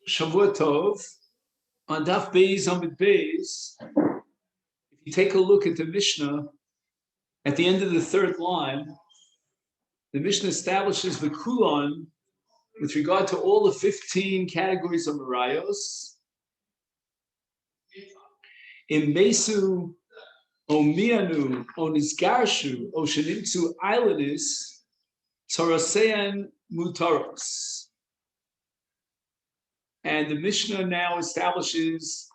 Shavua Tov, on Daf Beis Amid Beis, if you take a look at the Mishnah, at the end of the third line, the Mishnah establishes the Kulon with regard to all the 15 categories of Marayos. In Mesu, O Mianu, O Nizgarshu, O Shenimtsu Islandis, Torosean Mutaros. And the Mishnah now establishes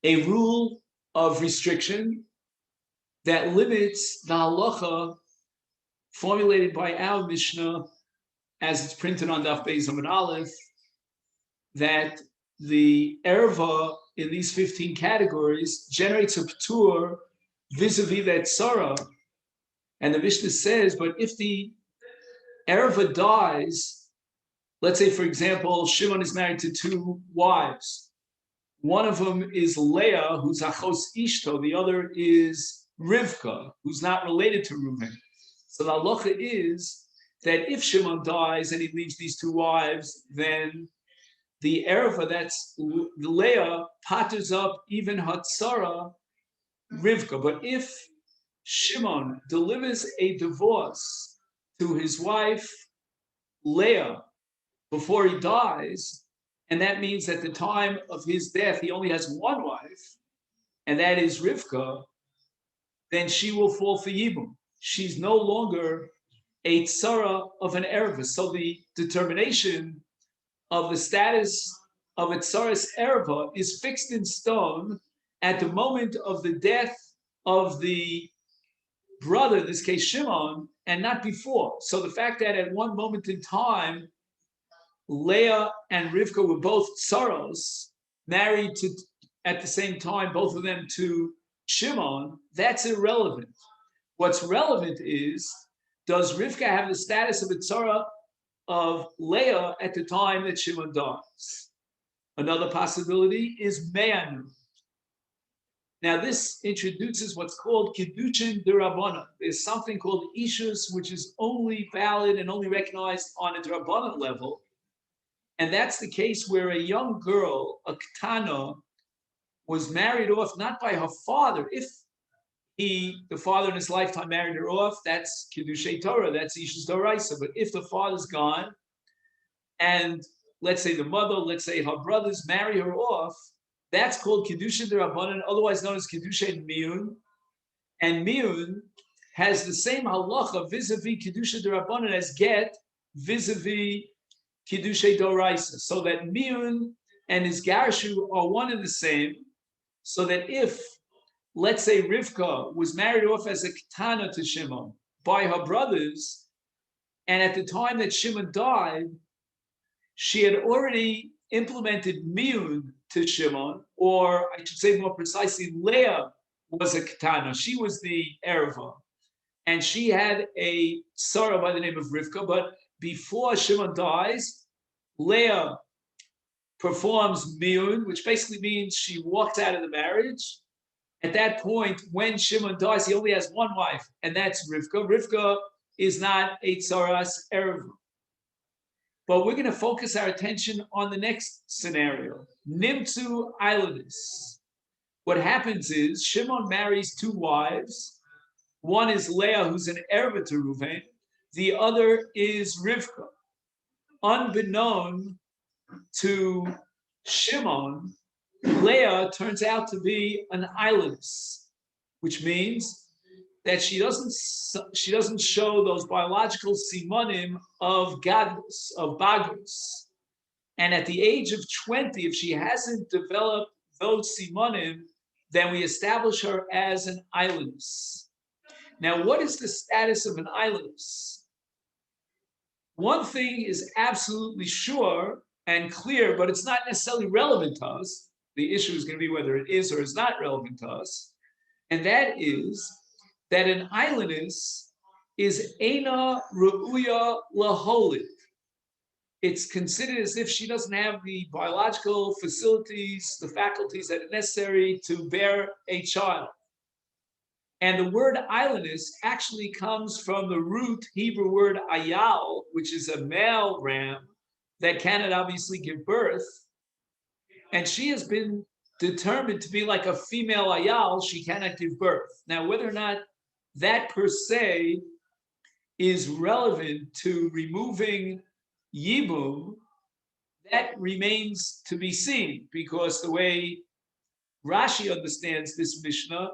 a rule of restriction that limits the halacha formulated by our Mishnah, as it's printed on Daf Beis Amud Aleph, that the erva in these 15 categories generates a ptur vis-a-vis that tzara. And the Mishnah says, but if the erva dies, let's say, for example, Shimon is married to two wives. One of them is Leah, who's Achos Ishto. The other is Rivka, who's not related to Reuben. So the halacha is that if Shimon dies and he leaves these two wives, then the erva, that's Leah, patters up even Hatzara, Rivka. But if Shimon delivers a divorce to his wife, Leah, before he dies, and that means at the time of his death, he only has one wife, and that is Rivka, then she will fall for Yibum. She's no longer a tzara of an erva. So the determination of the status of a tzaras erva is fixed in stone at the moment of the death of the brother, in this case Shimon, and not before. So the fact that at one moment in time, Leah and Rivka were both tsaros, married to at the same time, both of them to Shimon, that's irrelevant. What's relevant is, does Rivka have the status of a tzara of Leah at the time that Shimon dies? Another possibility is Me'anu. Now this introduces what's called Kiddushin D'Rabbanan. There's something called Ishus, which is only valid and only recognized on a D'Rabbanan level. And that's the case where a young girl, a Ketana, was married off not by her father. If the father in his lifetime married her off, that's Kiddushei Torah, that's Ishus Doraisa. But if the father's gone, and let's say the mother, let's say her brothers marry her off, that's called Kiddushin D'Rabbanan, otherwise known as Kiddushin Miyun. And Miyun has the same halacha vis-a-vis Kiddushin D'Rabbanan as get vis-a-vis Kiddushay Doraisa, so that Miyun and his Garshu are one and the same, so that if, let's say, Rivka was married off as a Ketana to Shimon by her brothers, and at the time that Shimon died, she had already implemented Miyun to Shimon, or I should say more precisely, Leah was a Ketana. She was the erva, and she had a Sarah by the name of Rivka, but before Shimon dies, Leah performs miyun, which basically means she walks out of the marriage. At that point, when Shimon dies, he only has one wife, and that's Rivka. Rivka is not a tzaras erva. But we're going to focus our attention on the next scenario, Nimtzu Islandis. What happens is Shimon marries two wives. One is Leah, who's an erva to Reuven. The other is Rivka. Unbeknown to Shimon, Leah turns out to be an islandess, which means that she doesn't show those biological simanim of gadlus, of bagus. And at the age of 20, if she hasn't developed those simanim, then we establish her as an islandess. Now, what is the status of an islandess? One thing is absolutely sure and clear, but it's not necessarily relevant to us. The issue is going to be whether it is or is not relevant to us. And that is that an islandess is Eina Ru'uya Laholid. It's considered as if she doesn't have the biological facilities, the faculties that are necessary to bear a child. And the word islandess actually comes from the root Hebrew word ayal, which is a male ram, that cannot obviously give birth, and she has been determined to be like a female ayal, she cannot give birth. Now, whether or not that per se is relevant to removing yibum, that remains to be seen, because the way Rashi understands this Mishnah,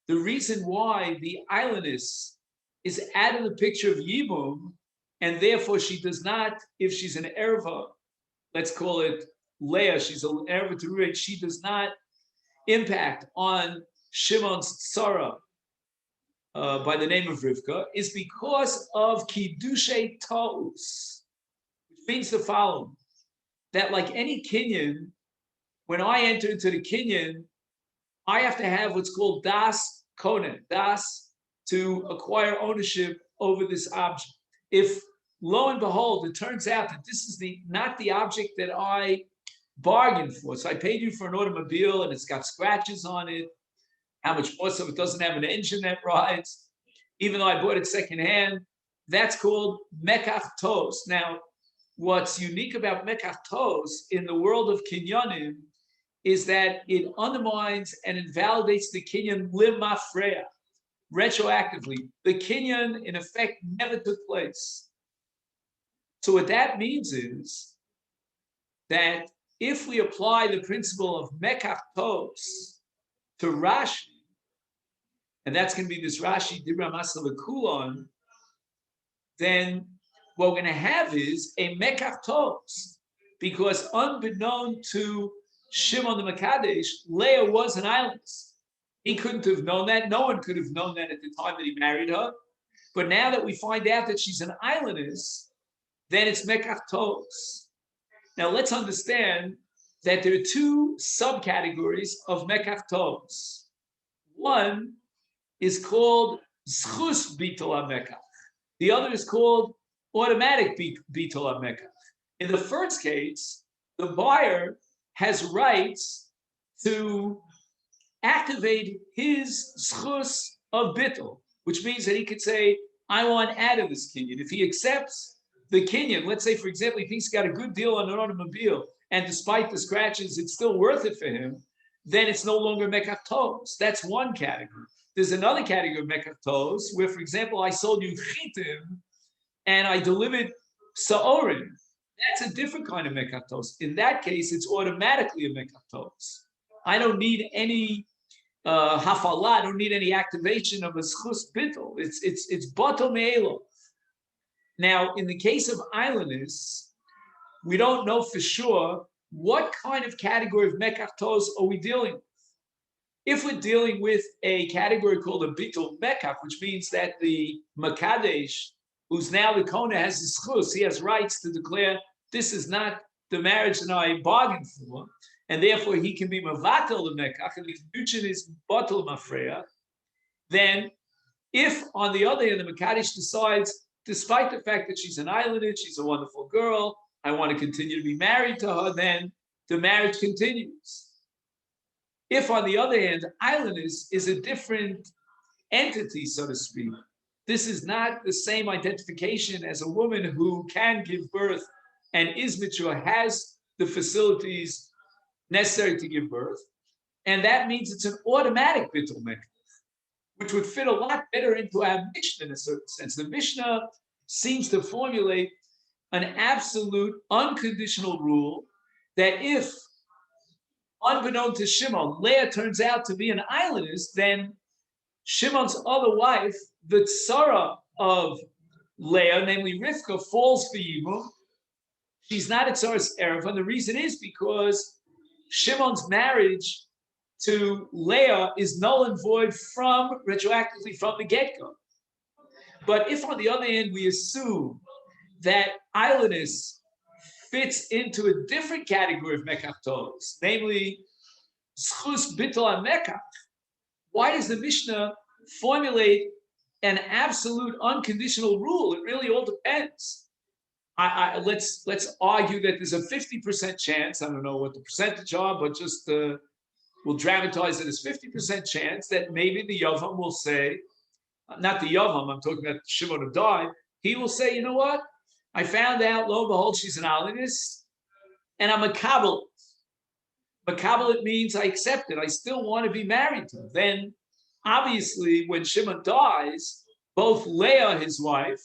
the reason why the islandess is out of the picture of yibum, and therefore she does not, if she's an erva, let's call it Leah, she's an erva to Reuven, she does not impact on Shimon's tzara by the name of Rivka, is because of kiddushay ta'us, which means the following: that like any kinyan, when I enter into the kinyan, I have to have what's called das konen, das, to acquire ownership over this object. If lo and behold, it turns out that this is not the object that I bargained for. So I paid you for an automobile and it's got scratches on it. How much more so it doesn't have an engine that rides, even though I bought it secondhand. That's called mekach tos. Now, what's unique about mekach tos in the world of kinyanim is that it undermines and invalidates the kinyan limafreya, retroactively. The kinyan, in effect, never took place. So what that means is that if we apply the principle of mekach tos to Rashi, and that's going to be this Rashi Dibra Masa Kulon, then what we're going to have is a mekach tos, because unbeknown to Shimon the Makadesh, Leah was an islandess. He couldn't have known that. No one could have known that at the time that he married her. But now that we find out that she's an islandess, then it's mekach tos. Now let's understand that there are two subcategories of mekach tos. One is called zchus bitol hamekach. The other is called automatic bitol hamekach. In the first case, the buyer has rights to activate his zchus of bittul, which means that he could say, I want out of this kinyan. If he accepts the kinyan, let's say, for example, he thinks he's got a good deal on an automobile, and despite the scratches, it's still worth it for him, then it's no longer mekach tos. That's one category. There's another category of mekach tos where, for example, I sold you chitim and I delivered sa'orim. That's a different kind of mekach tos. In that case, it's automatically a mekach tos. I don't need any hafala. I don't need any activation of a zchus bittul. It's bato me'elo. Now, in the case of islanders, we don't know for sure what kind of category of mekach tos are we dealing with. If we're dealing with a category called a bittul mekach, which means that the makadesh, who's now the kona, has his zchus, he has rights to declare this is not the marriage that I bargained for, and therefore he can be mavatel the mekach, and the kedushin is batel mafreya. Then, if on the other hand the makadesh decides, despite the fact that she's an islandess, she's a wonderful girl, I want to continue to be married to her, then the marriage continues. If, on the other hand, islandess is a different entity, so to speak, this is not the same identification as a woman who can give birth and is mature, has the facilities necessary to give birth, and that means it's an automatic bittul mekach, which would fit a lot better into our Mishnah in a certain sense. The Mishnah seems to formulate an absolute unconditional rule that if, unbeknown to Shimon, Leah turns out to be an islandess, then Shimon's other wife, the tzara of Leah, namely Rivka, falls for yibum. She's not a tzara's erev, and the reason is because Shimon's marriage to Leah is null and void retroactively from the get-go. But if, on the other hand, we assume that islandess fits into a different category of mekach tos, namely zchus bittul hamekach, why does the Mishnah formulate an absolute unconditional rule? It really all depends. Let's argue that there's a 50% chance. I don't know what the percentage are, but just we'll dramatize it as 50% chance that maybe the Yavam will say, not the Yavam, I'm talking about Shimon Adai, he will say, you know what? I found out, lo and behold, she's an islandess. and I'm a kabbalah. Makabel means I accept it. I still want to be married to her. Then, obviously, when Shimon dies, both Leah, his wife,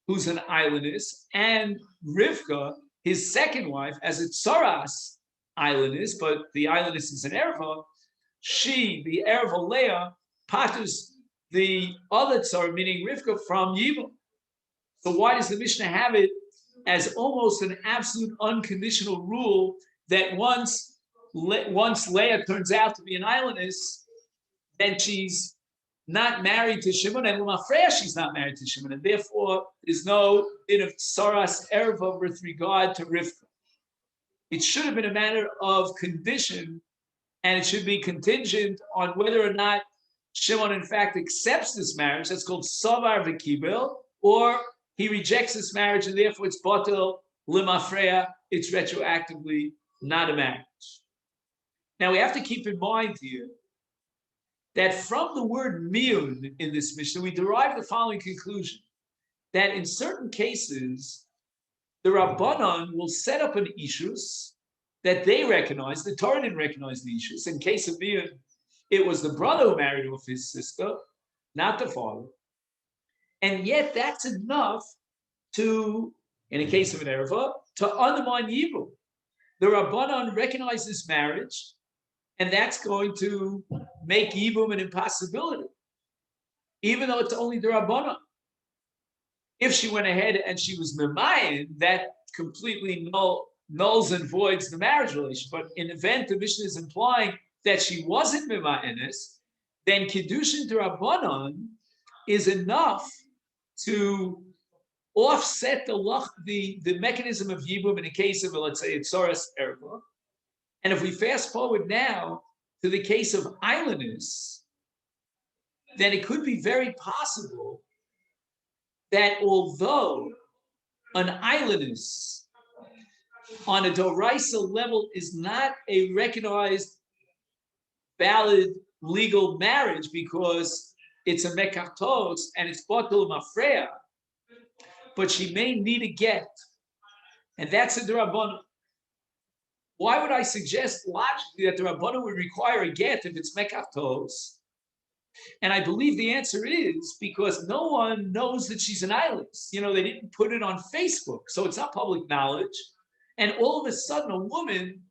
who's an islandess, and Rivka, his second wife, as a tsaras islandess, but the islandess is an erva, she, the erva Leah, patus the other tsar, meaning Rivka, from Yibum. So why does the Mishnah have it as almost an absolute unconditional rule that once Leah turns out to be an islandess, then she's not married to Shimon, and L'mafreya she's not married to Shimon, and therefore there's no bit of Saras Erva with regard to Rivka. It should have been a matter of condition, and it should be contingent on whether or not Shimon in fact accepts this marriage. That's called Savar V'Kibel, or he rejects this marriage, and therefore it's Batel L'mafreya, it's retroactively not a marriage. Now we have to keep in mind here that from the word miyun in this Mishnah, we derive the following conclusion, that in certain cases, the Rabbanon will set up an ishus that they recognize. The Torah didn't recognize the ishus. In case of miyun, it was the brother who married off his sister, not the father. And yet that's enough to, in a case of an erva, to undermine Yibum. The Rabbanon recognize this marriage, and that's going to make Yibum an impossibility, even though it's only the Rabbanon. If she went ahead and she was Memayin, that completely nulls and voids the marriage relation. But in the event the Mishnah is implying that she wasn't Memayinis, then Kiddushin to Rabbanon is enough to offset the mechanism of Yibum in a case of, let's say, it's Soras Erva. And if we fast forward now to the case of islanders, then it could be very possible that although an islandess on a Doraisa level is not a recognized valid legal marriage because it's a mekartos and it's batul mafreya, but she may need a get, and that's a D'Rabbanan. Why would I suggest logically that the Rabbanan would require a get if it's mekartos? And I believe the answer is because no one knows that she's an islandess. You know, they didn't put it on Facebook, so it's not public knowledge. And all of a sudden, a woman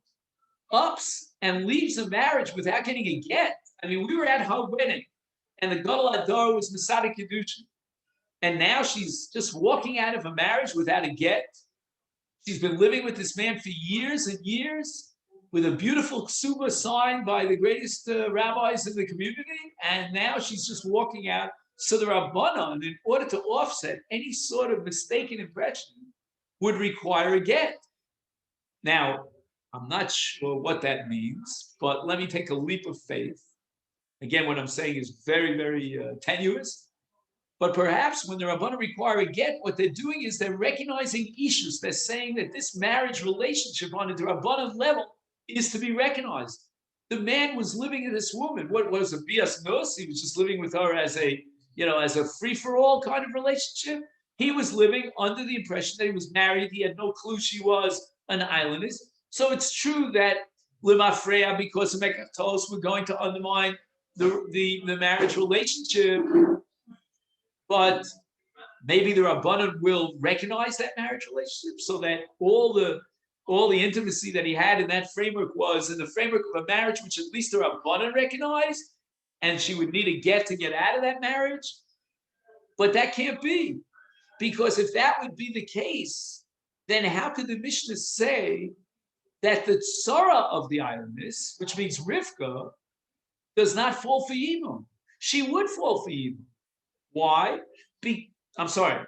ups and leaves a marriage without getting a get. I mean, we were at her wedding, and the Gadol Adar was Masechet Yevamot. And now she's just walking out of a marriage without a get. She's been living with this man for years and years with a beautiful ksuba signed by the greatest rabbis in the community. And now she's just walking out. So the Rabbanon, in order to offset any sort of mistaken impression, would require a get. Now, I'm not sure what that means, but let me take a leap of faith. Again, what I'm saying is very, very tenuous. But perhaps when the Rabbanan require a get, what they're doing is they're recognizing issues. They're saying that this marriage relationship on a Rabbanan level is to be recognized. The man was living with this woman. What was a bias nos? He was just living with her as a, as a free-for-all kind of relationship. He was living under the impression that he was married. He had no clue she was an islandess. So it's true that Limafreya, because of Mekatos, we're going to undermine the marriage relationship. But maybe the Rabbanan will recognize that marriage relationship so that all the intimacy that he had in that framework was in the framework of a marriage which at least the Rabbanan recognized, and she would need a get to get out of that marriage. But that can't be, because if that would be the case, then how could the Mishnah say that the tzara of the islandess, which means Rivka, does not fall for Yibum? She would fall for Yibum. Why? I'm sorry.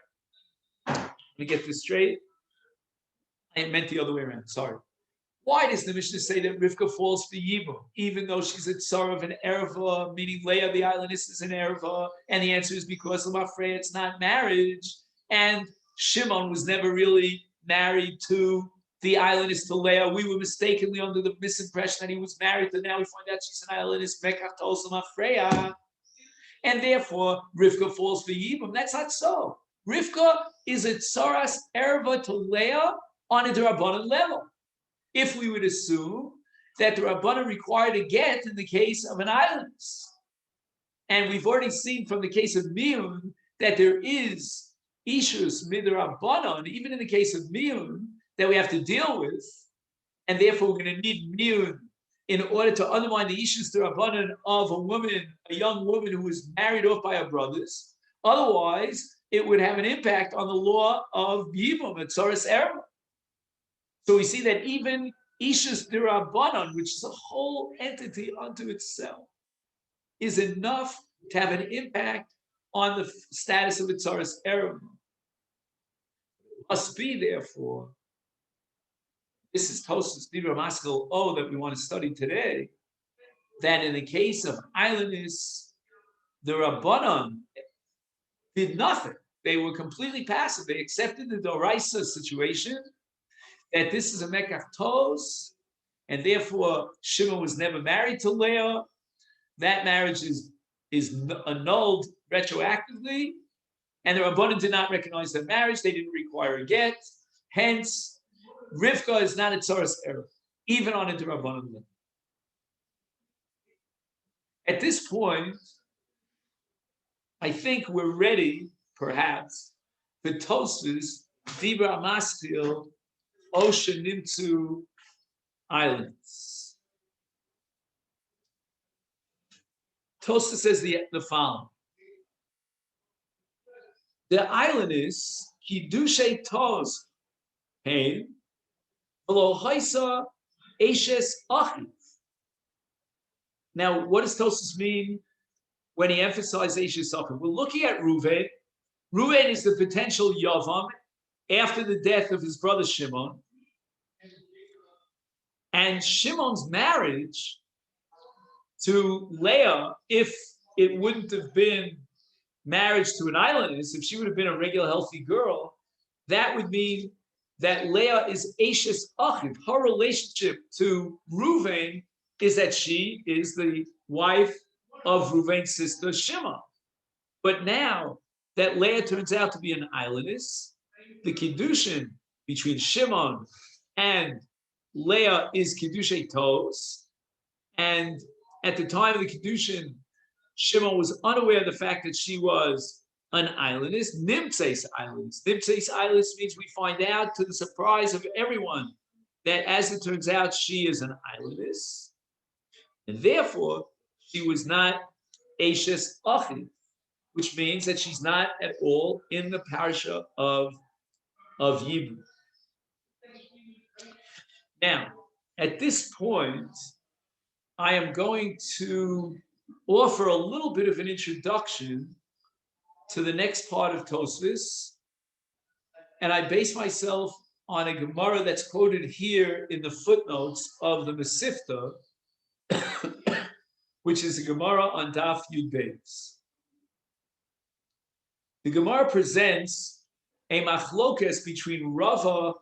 Let me get this straight. I meant the other way around. Sorry. Why does the Mishnah say that Rivka falls for Yibum, even though she's a tsar of an erva, meaning Leah, the islandess, is an erva? And the answer is because of Afrei, it's not marriage. And Shimon was never really married to the islandess, to Leah. We were mistakenly under the misimpression that he was married, but now we find out she's an islandess. And therefore, Rivka falls for Yibum. That's not so. Rivka is a tsaras erva to Leah on a D'Rabbanan level. if we would assume that the Rabbanan required a get in the case of an islandess. And we've already seen from the case of Miyun that there is Ishus Midrabbanan, even in the case of Miyun, that we have to deal with. And therefore, we're going to need Miyun in order to undermine the Ishus Midrabbanan of a woman, a young woman who was married off by her brothers. Otherwise, it would have an impact on the law of Yibum, Tzoras Erba. So we see that even Ishus Dirabbanan, which is a whole entity unto itself, is enough to have an impact on the status of Tzoras Erba. Must be, therefore, this is Tosfos Dibra Maskell O that we want to study today, that in the case of islandess, the Rabbanan did nothing. They were completely passive. They accepted the Doraisa situation, that this is a Mekach Tos, and therefore Shimon was never married to Leah. That marriage is annulled retroactively, and the Rabbanan did not recognize that marriage. They didn't require a get. Hence, Rivka is not a Tzoras Erba, even on a D'Rabbanan level. At this point, I think we're ready, perhaps, for Tosfos Dibra Maskil Ocean into islands. Tosfos says the following. The island is Kiddushay Toz Hein V'lo Haisa Eshes Achiv. Now, what does Tosfos mean when he emphasized Eshes Achiv? We're looking at Reuven. Reuven is the potential Yavam after the death of his brother Shimon. And Shimon's marriage to Leah, if it wouldn't have been marriage to an islandess, if she would have been a regular healthy girl, that would mean that Leah is Eshes Achiv. Her relationship to Reuven is that she is the wife of Reuven's sister Shimon. But now that Leah turns out to be an islandess, the Kiddushin between Shimon and Leah is Kiddushay Tos, and at the time of the Kiddushin, Shimon was unaware of the fact that she was an islandess, Nimtzeis islandess. Nimtzeis islandess means we find out to the surprise of everyone that, as it turns out, she is an islandess, and therefore she was not Eshes Achiv, which means that she's not at all in the parasha of Yibum. Now, at this point, I am going to offer a little bit of an introduction to the next part of Tosfos, and I base myself on a Gemara that's quoted here in the footnotes of the Masifta, which is a Gemara on Daf Yud Beis. The Gemara presents a machlokes between Rava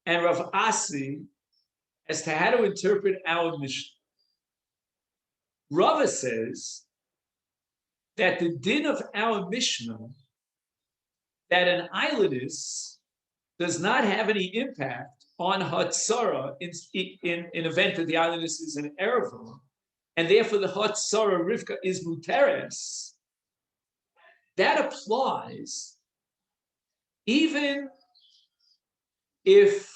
and Rav Asi as to how to interpret our Mishnah. Rava says that the din of our Mishnah, that an islandess does not have any impact on Hatzara in event that the islandess is an Erva, and therefore the Hatzara Rivka is Muteres. That applies even if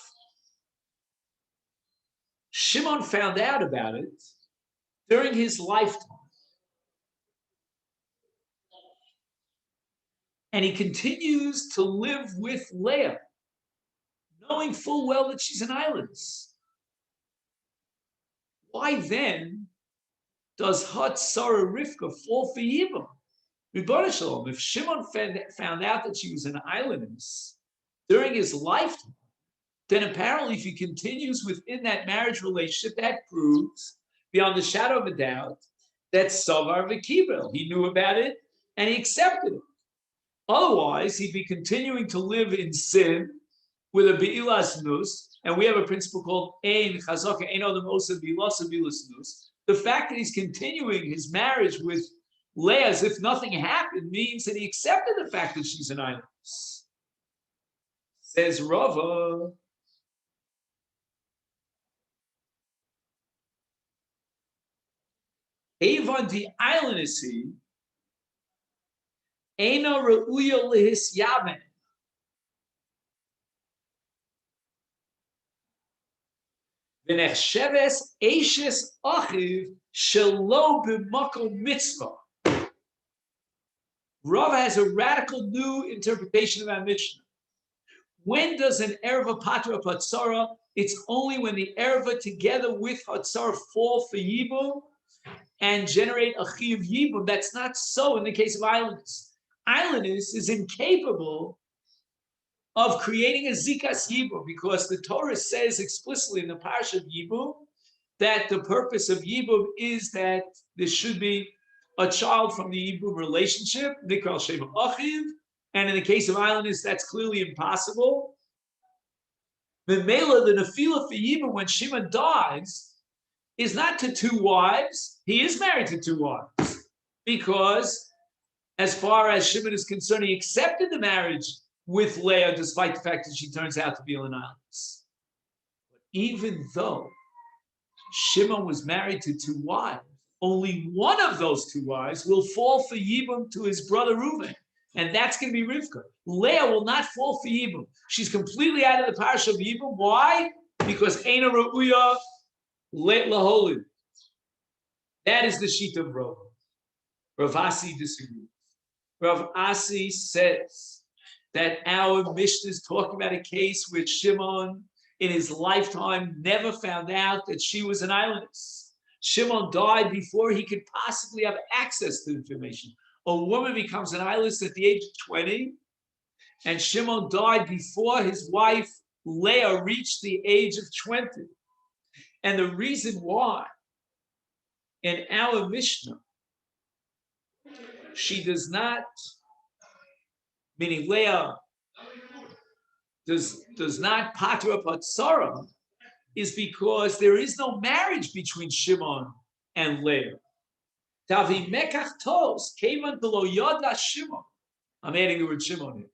Shimon found out about it during his lifetime, and he continues to live with Leah, knowing full well that she's an islandess. Why then does Hatzara Rivka fall for Yibum? Rebbeinu Shalom, if Shimon found out that she was an islandess during his lifetime, then apparently if he continues within that marriage relationship, that proves beyond the shadow of a doubt that Savar V'Kibel, he knew about it and he accepted it. Otherwise, he'd be continuing to live in sin with a Be'ilas Nus, and we have a principle called Ein Chazaka Ein Odom Osa B'ilasa B'ilas Nus. The fact that he's continuing his marriage with Leah as if nothing happened means that he accepted the fact that she's an islandess. Says Rava, Avon the island is he. Eina reuya lehis yamen. V'nechsheves eishes achiv shelo b'makom mitzvah. Rav has a radical new interpretation of our Mishnah. When does an erva patra patzara? It's only when the erva together with hatzara fall for yibum and generate a chi of yibum. That's not so in the case of islanders. Islanders is incapable of creating a zikas yibum because the Torah says explicitly in the parsha of yibum that the purpose of yibum is that there should be a child from the yibum relationship, nikral sheva achiv, and in the case of islanders, that's clearly impossible. The Mela, the Nefila for yibum, when Shimon dies, is not to two wives. He is married to two wives because, as far as Shimon is concerned, he accepted the marriage with Leah, despite the fact that she turns out to be an islandess. But even though Shimon was married to two wives, only one of those two wives will fall for Yibum to his brother Reuven, and that's going to be Rivka. Leah will not fall for Yibum. She's completely out of the parsha of Yibum. Why? Because Eina Reuya Laholid. That is the sheet of Rav. Rav Asi disagrees. Rav Asi says that our Mishnah is talking about a case where Shimon, in his lifetime, never found out that she was an islandess. Shimon died before he could possibly have access to information. A woman becomes an islandess at the age of 20, and Shimon died before his wife Leah reached the age of 20. And the reason why, in our Mishnah, she does not, meaning Leah does not patra patzara, is because there is no marriage between Shimon and Leah. Tavi mekach tos kevan below yoda Shimon. I'm adding the word Shimon here.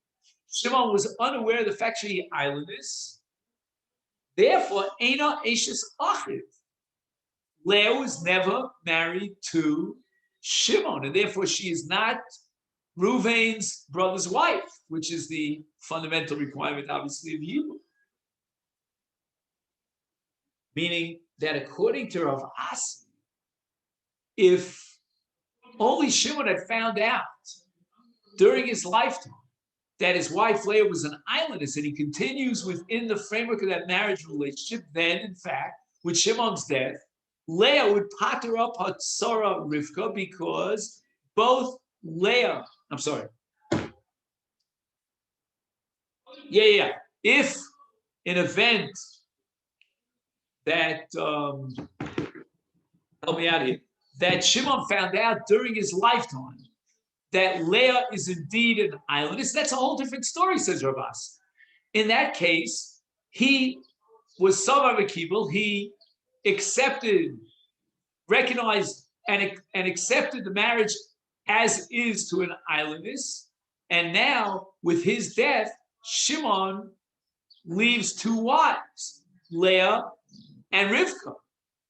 Shimon was unaware of the fact she islandess. Therefore, Eina Eishes Achiv. Leah was never married to Shimon, and therefore she is not Reuven's brother's wife, which is the fundamental requirement, obviously, of Hebrew. Meaning that according to Rav Asi, if only Shimon had found out during his lifetime that his wife Leah was an islandess and he continues within the framework of that marriage relationship, then in fact, with Shimon's death, Leah would pater up her tzara Rivka because both Leah, I'm sorry. Yeah. If an event that, help me out here, that Shimon found out during his lifetime that Leah is indeed an islandess, that's a whole different story, says Rabas. In that case, he was Savar V'Kibel, he accepted, recognized, and accepted the marriage as is to an islandess, and now, with his death, Shimon leaves two wives, Leah and Rivka.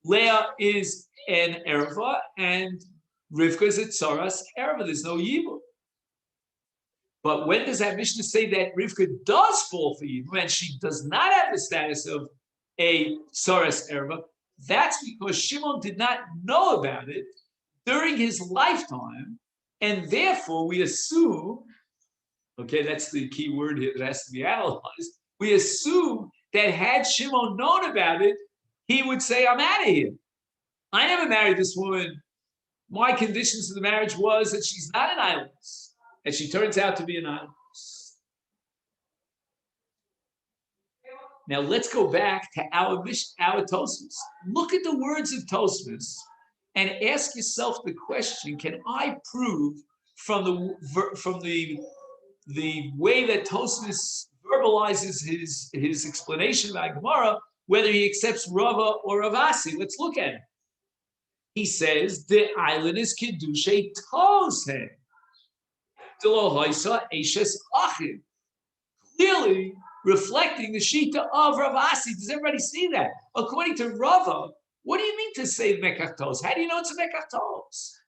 Leah is an erva, and Rivka is a tsaras erva. There's no yibum. But when does that Mishnah say that Rivka does fall for yibum, and she does not have the status of a tsaras erva? That's because Shimon did not know about it during his lifetime, and therefore we assume, okay, that's the key word here that has to be analyzed. We assume that had Shimon known about it, he would say, I'm out of here. I never married this woman. My conditions to the marriage was that she's not an islandess, and she turns out to be an islandess. Now let's go back to our Tosfos. Look at the words of Tosfos and ask yourself the question: can I prove from the way that Tosfos verbalizes his explanation about Gemara whether he accepts Rava or Rav Asi? Let's look at it. He says the island is Kiddushay Toshe. Clearly reflecting the Shita of Rav Asi. Does everybody see that? According to Rava, What do you mean to say mekach tos? How do you know it's a mekach tos?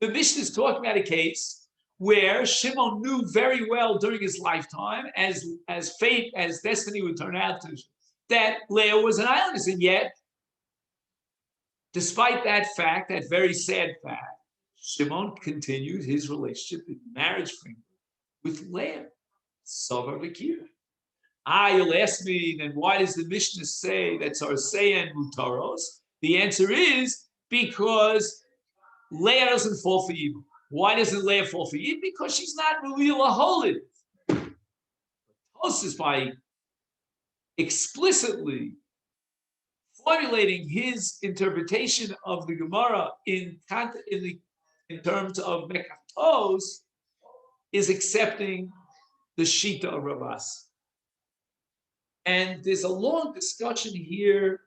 The Mishnah is talking about a case where Shimon knew very well during his lifetime, as fate, as destiny would turn out to, that Leah was an islandess, and yet, despite that fact, that very sad fact, Shimon continued his relationship, his marriage with Leah. Sovar V'kira. You'll ask me, then why does the Mishnah say that's our and mutaros? The answer is because Leah doesn't fall for evil. Why doesn't Leah fall for evil? Because she's not really holy. Tosfos, by explicitly formulating his interpretation of the Gemara in terms of mekach tos, is accepting the Shita of Ravas. And there's a long discussion here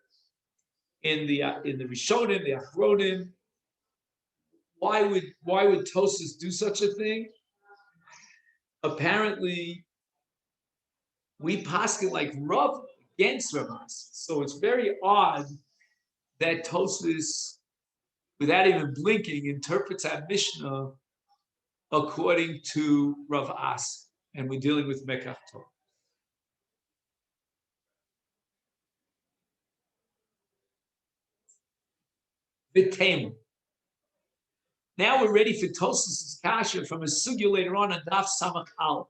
in the Rishonim, the Achronim. Why would Tosfos do such a thing? Apparently, we paskin like Rav against Ravas. So it's very odd that Tosfos, without even blinking, interprets our Mishnah according to Rav As, and we're dealing with mekach tos. V'temu. Now we're ready for Tosfos' kasha from a sugya later on Daf Samach Aleph.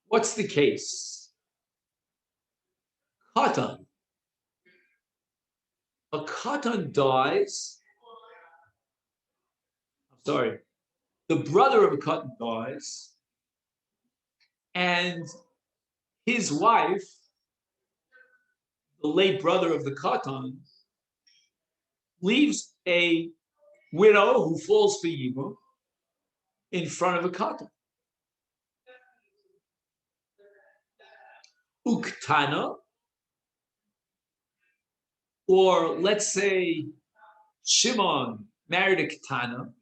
What's the case? Katan. A katan dies. I'm sorry. The brother of a katan dies, and his wife, the late brother of the katan, leaves a widow who falls for yibum in front of a katan. Uktana, or let's say Shimon married a ketana,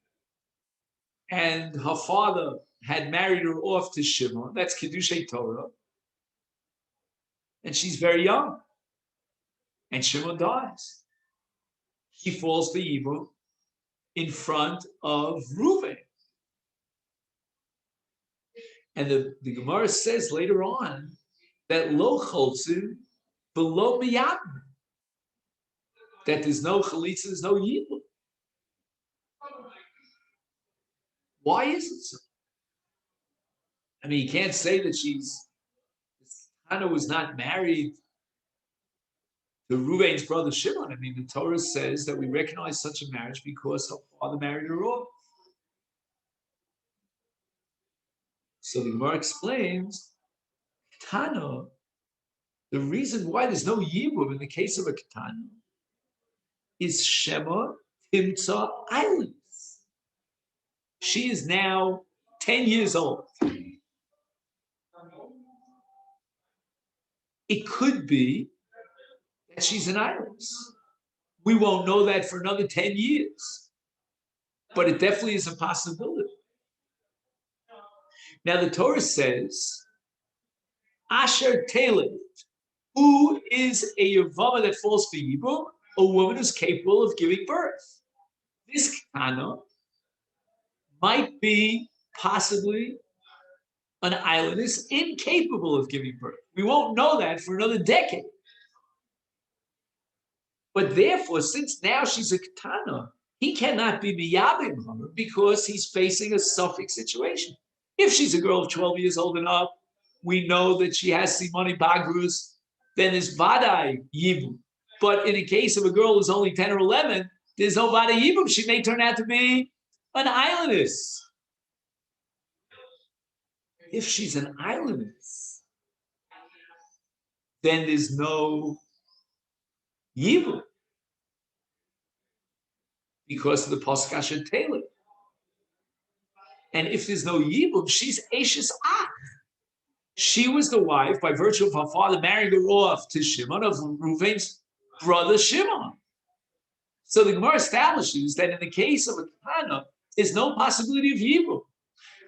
and her father had married her off to Shimon. That's Kedushei Torah. And she's very young. And Shimon dies. He falls for evil in front of Reuven. And the Gemara says later on that lo cholzin below miyam, that there's no chalitza, there's no yibum. Why is it so? I mean, you can't say that Hannah was not married to Reuven's brother Shimon. I mean, the Torah says that we recognize such a marriage because her father married her off. So the Gemara explains, Tana, the reason why there's no yibum in the case of a Ketana is Shema Timtza Islands. She is now 10 years old. It could be that she's an iris. We won't know that for another 10 years. But it definitely is a possibility. Now the Torah says, Asher Teled, who is a Yevamot that falls for Yibum? A woman who's capable of giving birth. This Kana might be possibly an islandess incapable of giving birth. We won't know that for another decade. But therefore, since now she's a Ketana, he cannot be miyabim her because he's facing a suffix situation. If she's a girl of 12 years old and up, we know that she has simoni bagrus, then there's vadai yibum. But in the case of a girl who's only 10 or 11, there's no vadai yibum. She may turn out to be an islandess. If she's an islandess, then there's no yibum because of the pasuk Asher Teled. And if there's no yibum, she's Ashes Ach. She was the wife, by virtue of her father marrying her off to Shimon, of Reuven's brother Shimon. So the Gemara establishes that in the case of a Ketana, there's no possibility of yibum.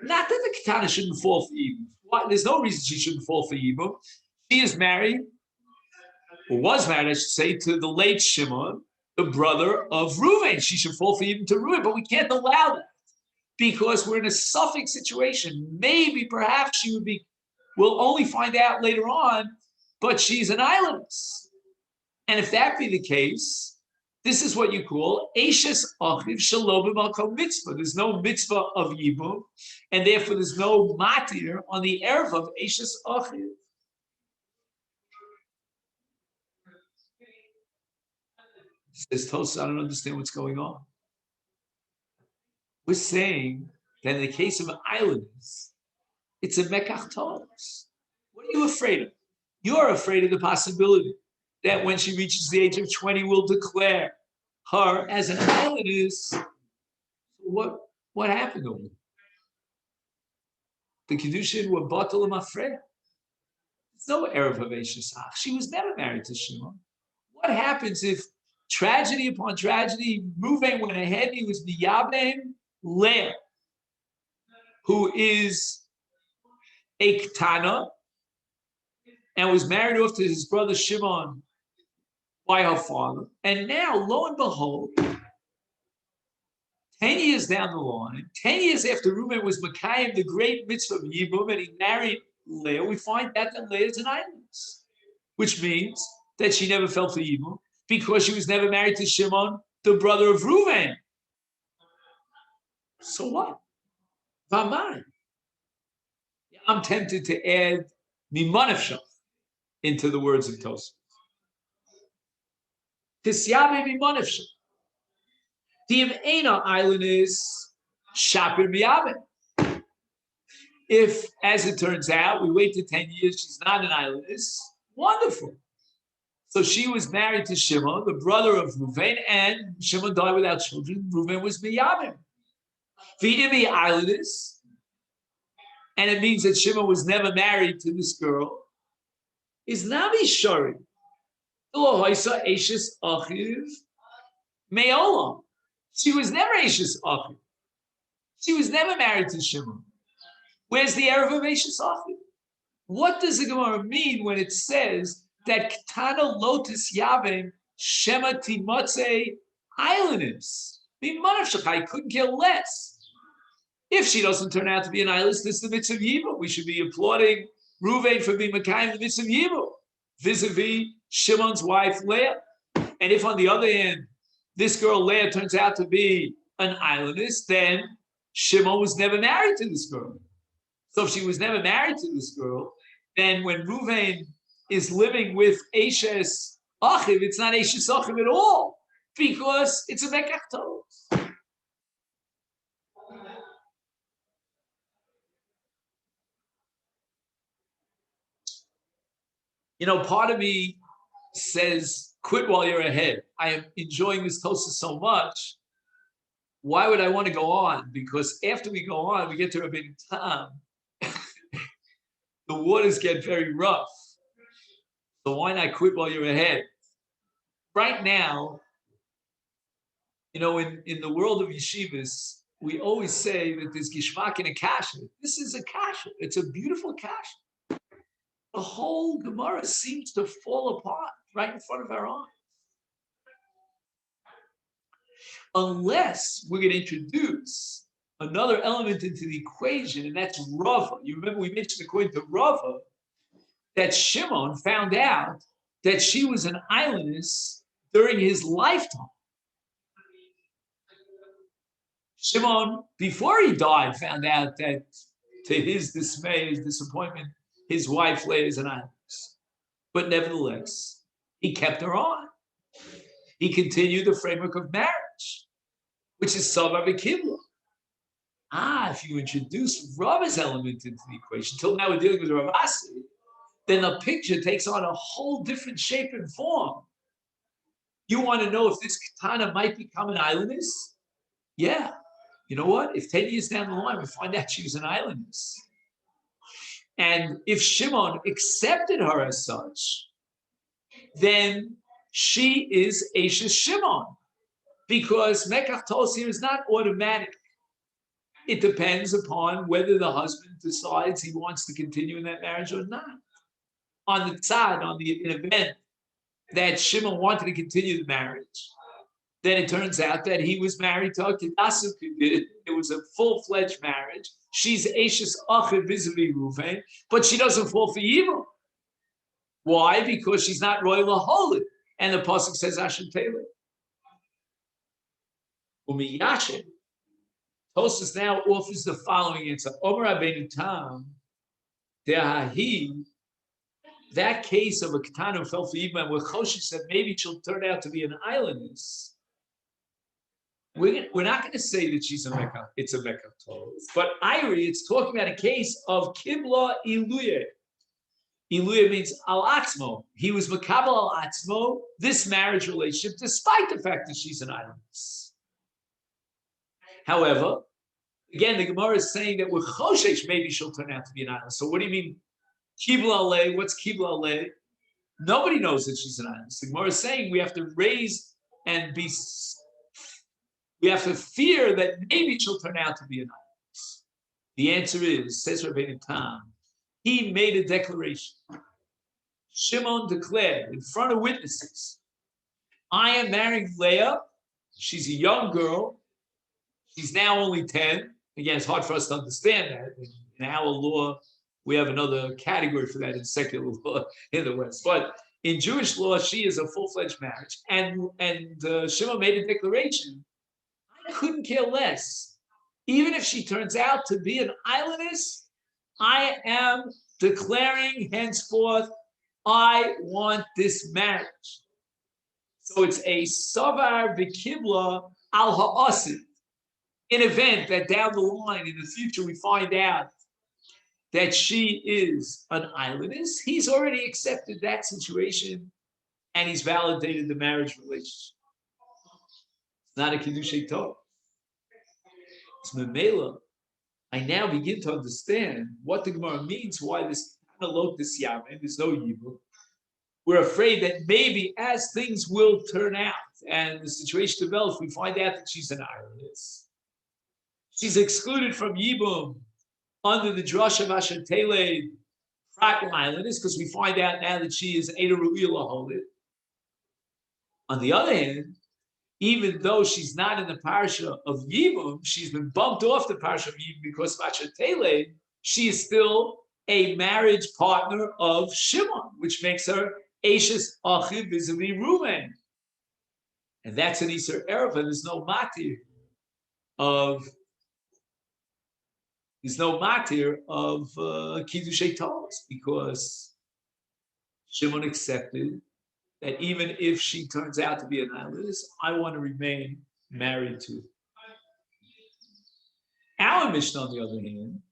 Not that the Ketana shouldn't fall for yibum. There's no reason she shouldn't fall for Yibum. She is married, or was married, I should say, to the late Shimon, the brother of Reuven. She should fall for Yibum to Reuven, but we can't allow that because we're in a suffix situation. Maybe, perhaps she would be, we'll only find out later on, but she's an islandess. And if that be the case, this is what you call Eishes Achiv Shelo b'Malkom Mitzvah. There's no mitzvah of Yibum, and therefore there's no matir on the erev of Eishes Achiv. Says Tosa, I don't understand what's going on. We're saying that in the case of islanders, it's a mekach tos. What are you afraid of? You're afraid of the possibility that when she reaches the age of 20, we'll declare her as an islandess. What happened to her? The Kiddushin were batal mafreya. There's no erev of Eishes Ach. She was never married to Shimon. What happens if tragedy upon tragedy, Reuven went ahead, he was Miyabem Leah, who is a Ketana, and was married off to his brother Shimon by her father. And now, lo and behold, 10 years down the line, 10 years after Reuven was Mekayim, the great mitzvah of Yibum, and he married Leah, we find out that Leah is an islandess, which means that she never fell for Yibum because she was never married to Shimon, the brother of Reuven. So what? Vaman. I'm tempted to add Mimanefshach into the words of Tosfos. Tisyabe Mimanefshach. The Ena island is Shapir Miyabe. If, as it turns out, we wait to 10 years, she's not an islandess, wonderful. So she was married to Shimon, the brother of Reuven, and Shimon died without children. Reuven was Miyabim. V'imi islandess, and it means that Shimon was never married to this girl, is Nami Shari. Elohoisa Eishes Achiv Me'olam. She was never Eishes Achiv. She was never married to Shimon. Where's the erev of Eishes Achiv? What does the Gemara mean when it says that Ketana Lotus Yavim Shema Timotze islandess? I couldn't care less. If she doesn't turn out to be an islandess, this is the mitzvah of Yibum. We should be applauding Reuven for being Mekayim the mitzvah of Yibum, vis-a-vis Shimon's wife Leah. And if on the other hand, this girl Leah turns out to be an islandess, then Shimon was never married to this girl. So if she was never married to this girl, then when Reuven is living with Eishes Achiv, it's not Eishes Achiv at all, because it's a mekach tos. You know, part of me says, quit while you're ahead. I am enjoying this toast so much. Why would I want to go on? Because after we go on, we get to Rabbi Tam. The waters get very rough. So why not quit while you're ahead? Right now, you know, in the world of yeshivas, we always say that there's gishmak in a kasha. This is a kasha. It's a beautiful kasha. The whole Gemara seems to fall apart right in front of our eyes. Unless we're going to introduce another element into the equation, and that's Rava. You remember we mentioned, according to Rava, that Shimon found out that she was an islandess during his lifetime. Shimon, before he died, found out that, to his dismay, his disappointment, his wife Leah is an islandess. But nevertheless, he kept her on. He continued the framework of marriage, which is Savar V'Kibla. If you introduce Rava's element into the equation, till now we're dealing with Rav Asi, then the picture takes on a whole different shape and form. You want to know if this katana might become an islandess? Yeah. You know what? If 10 years down the line we find out she was an islandess, and if Shimon accepted her as such, then she is Eishes Shimon, because Mekach Tos here is not automatic. It depends upon whether the husband decides he wants to continue in that marriage or not. On the tzad, on the event that Shimon wanted to continue the marriage, then it turns out that he was married to a Kedasa. It was a full-fledged marriage. She's Ashes Achid vis-a-vis Ruvain, but she doesn't fall for evil. Why? Because she's not royal or holy. And the pasuk says Asher Taylor. Umiyashin. Tosas now offers the following answer. Omer Rabbeinu Tam, Dehahi, that case of a Ketana who fell for evil, where Choshi said maybe she'll turn out to be an islandess. We're not going to say that she's a Mecca. It's a Mecca Torah. But Iri, it's talking about a case of Kibla Iluye. Iluya means al atzmo. He was makabel al atzmo, this marriage relationship, despite the fact that she's an islandess. However, again, the Gemara is saying that with Choshesh, maybe she'll turn out to be an islandess. So what do you mean, Kibla aleh? What's Kibla aleh? Nobody knows that she's an islandess. The Gemara is saying we have to raise and be, we have to fear that maybe she'll turn out to be an islandess. The answer is, says Rabbeinu Tam, he made a declaration. Shimon declared in front of witnesses, I am marrying Leah. She's a young girl. She's now only 10. Again, it's hard for us to understand that. In our law, we have another category for that in secular law in the West. But in Jewish law, she is a full-fledged marriage. And Shimon made a declaration. I couldn't care less. Even if she turns out to be an islandess, I am declaring henceforth, I want this marriage. So it's a savar v'kibla al ha'asid. An event that down the line in the future we find out that she is an islandess. He's already accepted that situation and he's validated the marriage relationship. It's not a Kiddushei Torah. It's Memela. I now begin to understand what the Gemara means, why this this yamin, there's no Yibum. We're afraid that maybe as things will turn out and the situation develops, we find out that she's an islandess. She's excluded from Yibum under the Drush of Asher Teled Fratl islandess, because we find out now that she is Eda Ru'ila Holit. On the other hand, even though she's not in the parsha of Yibum, she's been bumped off the parsha of Yibum because of Asher Teled, she is still a marriage partner of Shimon, which makes her Ashes Achiv vis-a-vis Reuven. And that's an Isser Erev, and there's no matir of Kiddushei Torah, because Shimon accepted that even if she turns out to be an islandess, I want to remain married to her. Our Mishnah, on the other hand,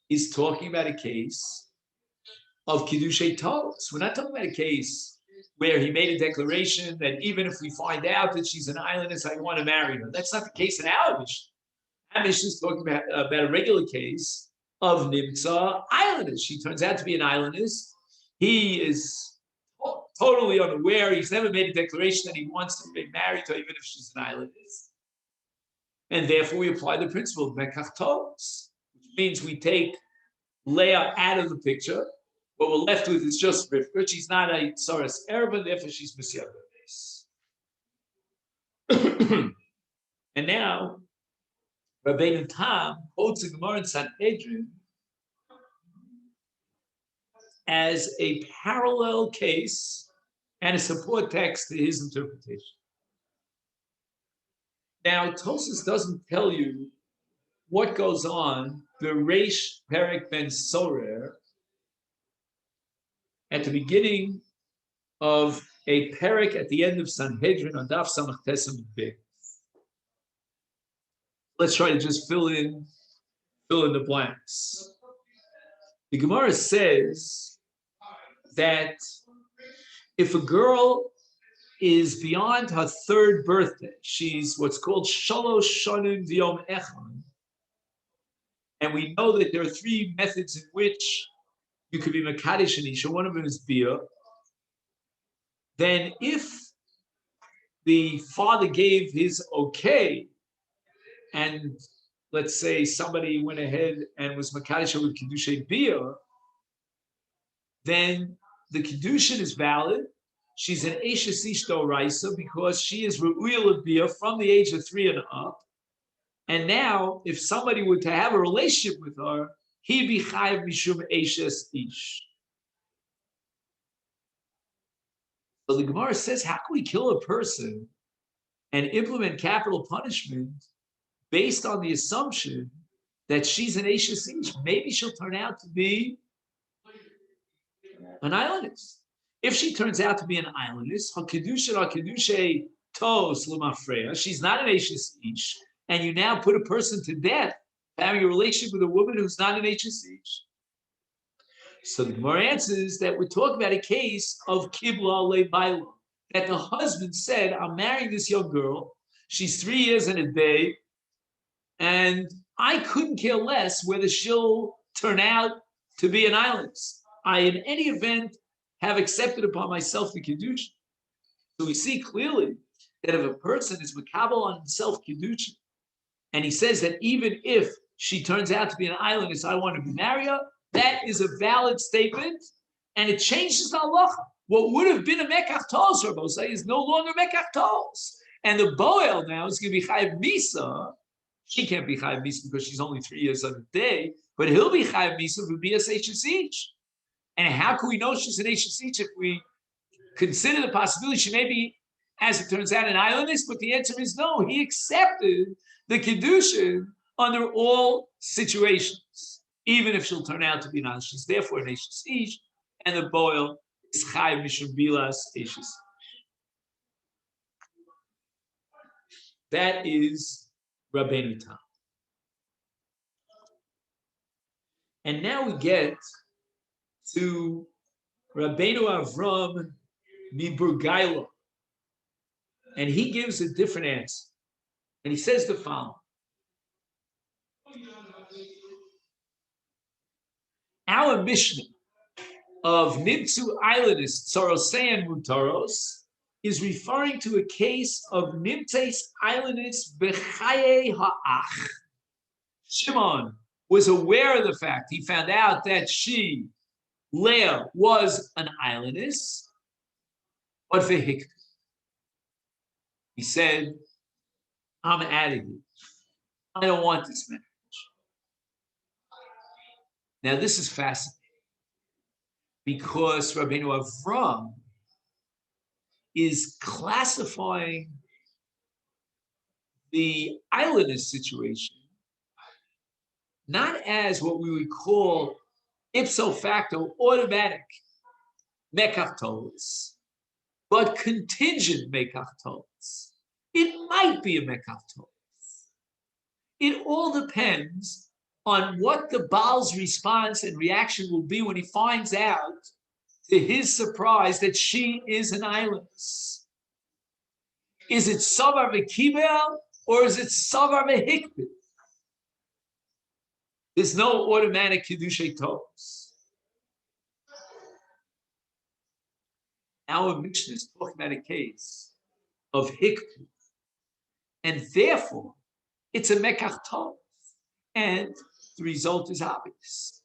is talking about a case of Kiddushei Torah. We're not talking about a case where he made a declaration that even if we find out that she's an islandess, I want to marry her. That's not the case in our Mishnah. Our Mishnah is talking about a regular case of Nimtza islandess. She turns out to be an islandess. He is totally unaware. He's never made a declaration that he wants to be married to her, even if she's an islandess. And therefore, we apply the principle of Mekach Tos, which means we take Leah out of the picture. What we're left with is just Rivka. She's not a Tsaras Erba, therefore she's Messiah. And now, Rabbeinu Tam quotes the Gemara in Sanhedrin as a parallel case and a support text to his interpretation. Now, Tosas doesn't tell you what goes on the Reish Perek Ben Sorer at the beginning of a Perek at the end of Sanhedrin on Daf Samach Tesem Big. Let's try to just fill in the blanks. The Gemara says that if a girl is beyond her third birthday, she's what's called Shalosh Shanim V'Yom Echad, and we know that there are three methods in which you could be Mekadesh and Isha. One of them is Bia. Then if the father gave his okay, and let's say somebody went ahead and was Makadisha with Kiddushay Bia, then the Kiddushin is valid. She's an Eshes Ish Doraisa because she is Ru'uyah Bia from the age of 3 and up. And now, if somebody were to have a relationship with her, he'd be Chayav Mishum Eshes Ish. So the Gemara says, how can we kill a person and implement capital punishment based on the assumption that she's an Eshes Ish? Maybe she'll turn out to be an islandess. If she turns out to be an islandess, she's not an Eshes Ish, and you now put a person to death for having a relationship with a woman who's not an Eshes Ish. So the Gemara answers that we're talking about a case of Kibla Lebaila, that the husband said, I'm marrying this young girl, she's 3 years and a day, and I couldn't care less whether she'll turn out to be an islandess. I, in any event, have accepted upon myself the Kiddush. So we see clearly that if a person is makabel on himself Kiddush, and he says that even if she turns out to be an islandess, I want to marry her, that is a valid statement, and it changes the halacha. What would have been a mekach tos, Rabbi say, is no longer mekach tos. And the boel now is going to be chayav misa. She can't be chayav misa because she's only 3 years on the day, but he'll be chayav misa for be a seishasich. And how can we know she's an Eshes Ish if we consider the possibility she may be, as it turns out, an islandess? But the answer is no. He accepted the Kiddushin under all situations, even if she'll turn out to be an islandess. She's therefore an Eshes Ish, and the boil is Chayav Mishum Bilas Eshes Ish. That is Rabbeinu Tam. And now we get to Rabbeinu Avram Miburgailo, and he gives a different answer. And he says the following: our Mishnah of Nimtzu Islandist Sorosean Mutaros is referring to a case of Nimtes Islandist Bechaye Ha'ach. Shimon was aware of the fact. He found out that she, Leah, was an islandess, but vehikta. He said, I'm out of here. I don't want this marriage. Now, this is fascinating because Rabbeinu Avram is classifying the islandess situation not as what we would call ipso facto automatic mekach tolos, but contingent mekach tolos. It might be a mekach tolos. It all depends on what the Baal's response and reaction will be when he finds out, to his surprise, that she is an islandess. Is it savar v'kibel or is it savar v'hikbel? There's no automatic Kiddushay Tos. Our Mishnah is talking about a case of Hikbel, and therefore it's a Mekach Tos. And the result is obvious,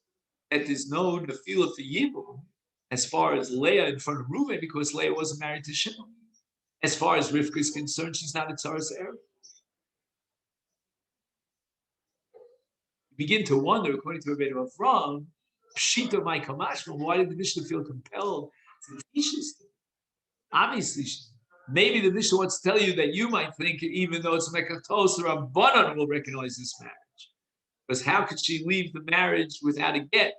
that there's no Nefila for Yibum as far as Leah in front of Reuven, because Leah wasn't married to Shimon. As far as Rivka is concerned, she's not a Tzaras Erev. Begin to wonder, according to Rabbeinu Avram, Pshita my Kamashma, why did the Mishnah feel compelled to teach this thing? Obviously, maybe the Mishnah wants to tell you that you might think, even though it's Mekach Tos, the Rabbanan will recognize this marriage. Because how could she leave the marriage without a get?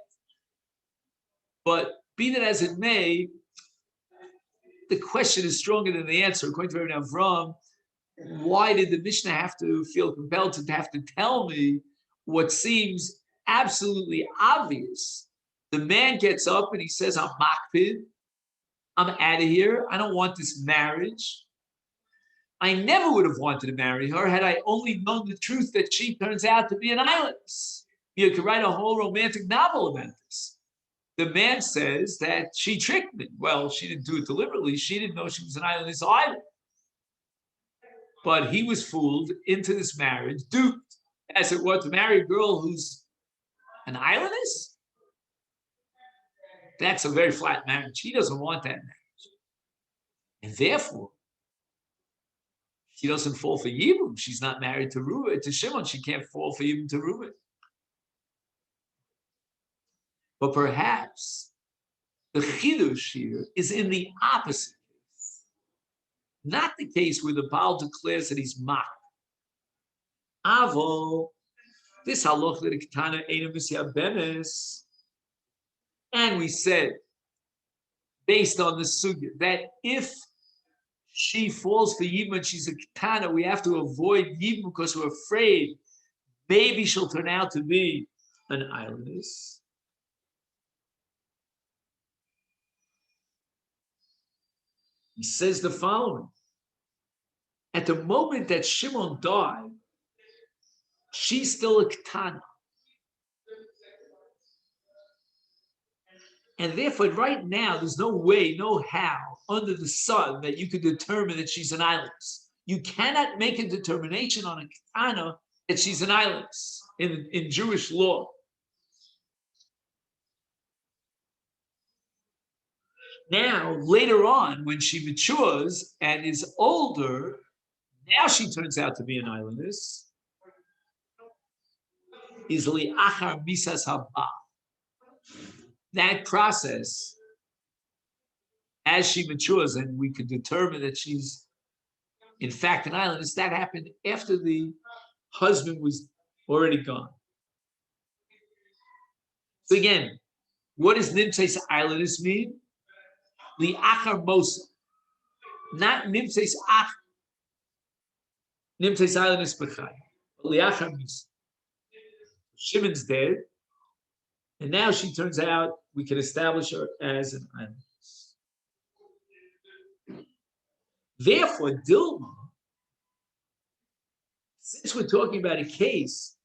But be that as it may, the question is stronger than the answer. According to Rabbeinu Avram, why did the Mishnah have to feel compelled to have to tell me what seems absolutely obvious? The man gets up and he says, I'm makpid. I'm out of here. I don't want this marriage. I never would have wanted to marry her had I only known the truth that she turns out to be an islandess. You could write a whole romantic novel about this. The man says that she tricked me. Well, she didn't do it deliberately. She didn't know she was an islandess either. But he was fooled into this marriage, duped. as it were, to marry a girl who's an islandess. That's a very flat marriage. He doesn't want that marriage. And therefore, she doesn't fall for Yibum. She's not married to Reuben, to Shimon. She can't fall for Yibum to Reuben. But perhaps the chidush here is in the opposite case. Not the case where the Baal declares that he's mocked. Avo, this haloch l'diktana einu misyabemes, and we said, based on the sugya, that if she falls for Yibum and she's a ketana, we have to avoid Yibum because we're afraid maybe she'll turn out to be an islandess. He says the following. At the moment that Shimon died, she's still a ketana. And therefore, right now, there's no way, no how, under the sun, that you could determine that she's an islandess. You cannot make a determination on a ketana that she's an islandess in Jewish law. Now, later on, when she matures and is older, now she turns out to be an islandess. Is li'achar misas haba. That process, as she matures, and we could determine that she's in fact an islandess, that happened after the husband was already gone. So again, what does nimtzeis islandess mean? Li'achar mosa, not nimtzeis ach, nimtzeis islandess b'chai, but li'achar misa. Shimon's dead, and now she turns out we can establish her as an islandess. Therefore, Dilma, since we're talking about a case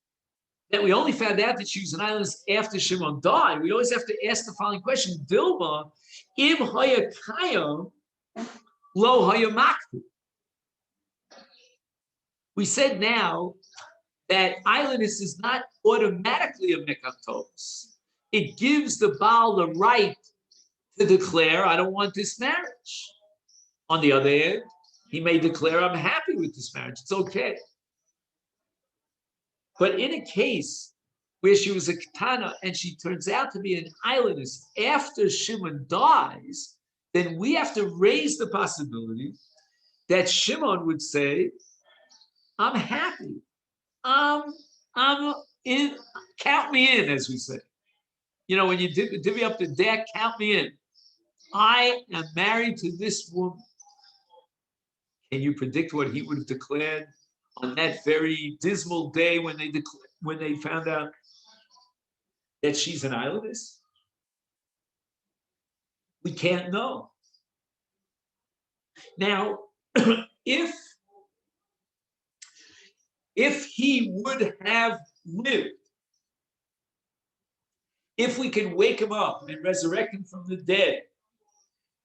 that we only found out that she was an islandess after Shimon died, we always have to ask the following question: Dilma, im haya kayom, lo haya maktu. We said now that islandess is not automatically a mekatos. It gives the Baal the right to declare, I don't want this marriage. On the other hand, he may declare, I'm happy with this marriage. It's okay. But in a case where she was a ketana and she turns out to be an islandess after Shimon dies, then we have to raise the possibility that Shimon would say, I'm happy. I'm in, count me in, as we say. You know, when you divvy up the deck, count me in. I am married to this woman. Can you predict what he would have declared on that very dismal day when they found out that she's an islandess? We can't know. Now, if he would have lived, if we can wake him up and resurrect him from the dead,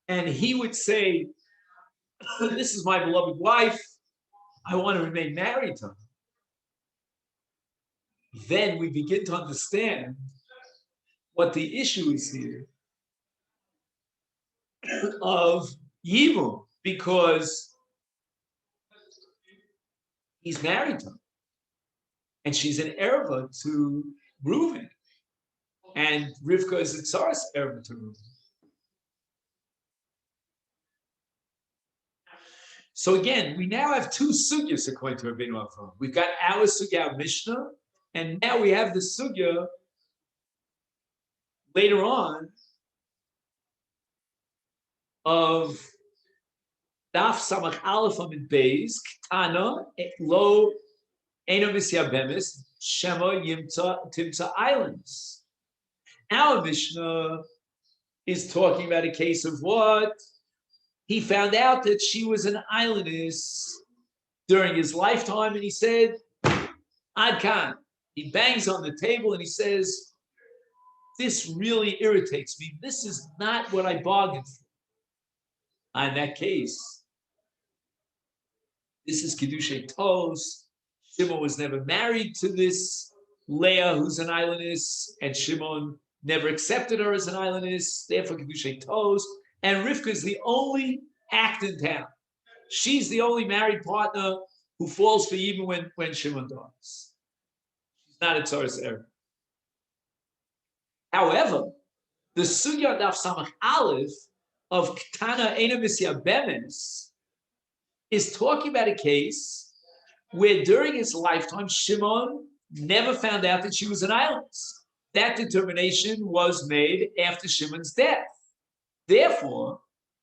and he would say, this is my beloved wife, I want to remain married to her, then we begin to understand what the issue is here of Yibum, because he's married to her, and she's an erva to Reuven, and Rivka is a Tsaras erva to Reuven. So again, we now have two sugyas according to Rabbeinu Avraham. We've got our sugya Mishnah, and now we have the sugya later on of Daf Samach Aleph Amid Beis Ketana Lo Eino Misyabemis Shema Yimtza Timtza Islands. Our Mishnah is talking about a case of what? He found out that she was an islandess during his lifetime, and he said, Ad Khan. He bangs on the table and he says, this really irritates me. This is not what I bargained for. In that case, this is Kedushay Tos. Shimon was never married to this Leah, who's an islandess, and Shimon never accepted her as an islandess, therefore Kedushay Toes. And Rivka is the only act in town. She's the only married partner who falls for even when Shimon dies. She's not a Tzoras Erev. However, the Sugya Daf Samach Aleph of Ktana Eina Misya Bemes is talking about a case where during his lifetime, Shimon never found out that she was an islandess. That determination was made after Shimon's death. Therefore,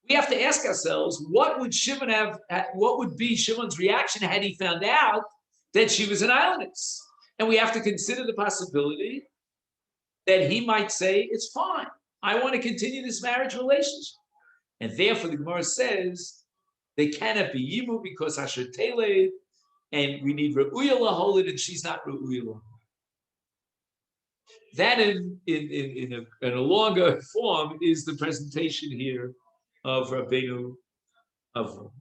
we have to ask ourselves, what would Shimon have? What would be Shimon's reaction had he found out that she was an islandess? And we have to consider the possibility that he might say, "It's fine. I want to continue this marriage relationship." And therefore, the Gemara says they cannot be yimu because Asher Teled, and we need Re'uya Laholid, and she's not Re'uya Laholid. That in a longer form is the presentation here of Rabbeinu Avram.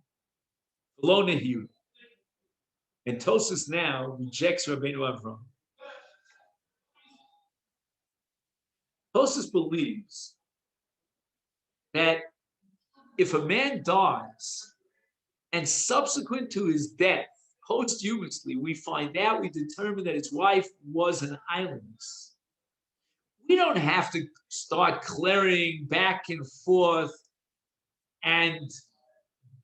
Lo Nehiru. And Tosas now rejects Rabbeinu Avram. Tosas believes that if a man dies and subsequent to his death, posthumously, we find out, we determine that his wife was an islandess, we don't have to start clearing back and forth and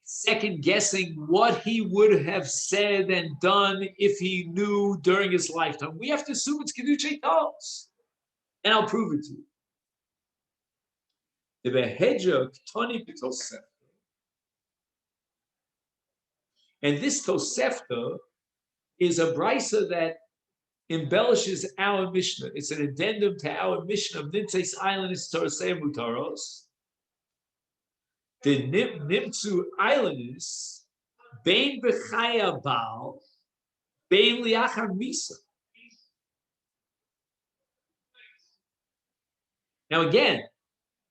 second guessing what he would have said and done if he knew during his lifetime. We have to assume it's Kedushay Tos. And I'll prove it to you. The Behedja Ktoni Tosefta. And this Tosefta is a brisa that embellishes our Mishnah. It's an addendum to our Mishnah of Nimtzeis Islandis Torasei Mutaros. The Nimtzu Islandis, Bein Bechaya Baal, Bein Liachar Misa. Now again,